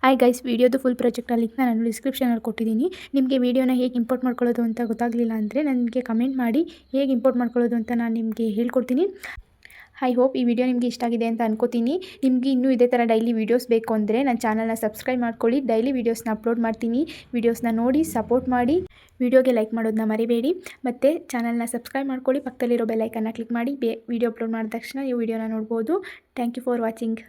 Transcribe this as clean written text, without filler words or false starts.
Hi guys, ವಿಡಿಯೋದು full project ಲಿಂಕ್ನ ನಾನು ಡಿಸ್ಕ್ರಿಪ್ಷನಲ್ಲಿ ಕೊಟ್ಟಿದ್ದೀನಿ. ನಿಮಗೆ ವಿಡಿಯೋನ ಹೇಗೆ ಇಂಪೋರ್ಟ್ ಮಾಡ್ಕೊಳ್ಳೋದು ಅಂತ ಗೊತ್ತಾಗಲಿಲ್ಲ ಅಂದರೆ ನನಗೆ ಕಮೆಂಟ್ ಮಾಡಿ, ಹೇಗೆ ಇಂಪೋರ್ಟ್ ಮಾಡ್ಕೊಳ್ಳೋದು ಅಂತ ನಾನು ನಿಮಗೆ ಹೇಳ್ಕೊಡ್ತೀನಿ. ಐ ಹೋಪ್ ಈ ವಿಡಿಯೋ ನಿಮಗೆ ಇಷ್ಟ ಆಗಿದೆ ಅಂತ ಅನ್ಕೋತೀನಿ. ನಿಮಗೆ ಇನ್ನೂ ಇದೇ ಥರ ಡೈಲಿ ವೀಡಿಯೋಸ್ ಬೇಕು ಅಂದರೆ ನನ್ನ ಚಾನಲ್ನ ಸಬ್ಸ್ಕ್ರೈಬ್ ಮಾಡ್ಕೊಳ್ಳಿ. ಡೈಲಿ ವೀಡಿಯೋಸ್ನ ಅಪ್ಲೋಡ್ ಮಾಡ್ತೀನಿ. ವೀಡಿಯೋಸ್ನ ನೋಡಿ ಸಪೋರ್ಟ್ ಮಾಡಿ. ವಿಡಿಯೋಗೆ ಲೈಕ್ ಮಾಡೋದನ್ನ ಮರಿಬೇಡಿ. ಮತ್ತು ಚಾನಲ್ನ ಸಬ್ಸ್ಕ್ರೈಬ್ ಮಾಡ್ಕೊಳ್ಳಿ. ಪಕ್ಕದಲ್ಲಿರೋ ಬೆಲ್ ಐಕನ್ನ ಕ್ಲಿಕ್ ಮಾಡಿ. ವಿಡಿಯೋ ಅಪ್ಲೋಡ್ ಮಾಡಿದ ತಕ್ಷಣ ನೀವು ವಿಡಿಯೋನ ನೋಡ್ಬೋದು. Thank you for watching.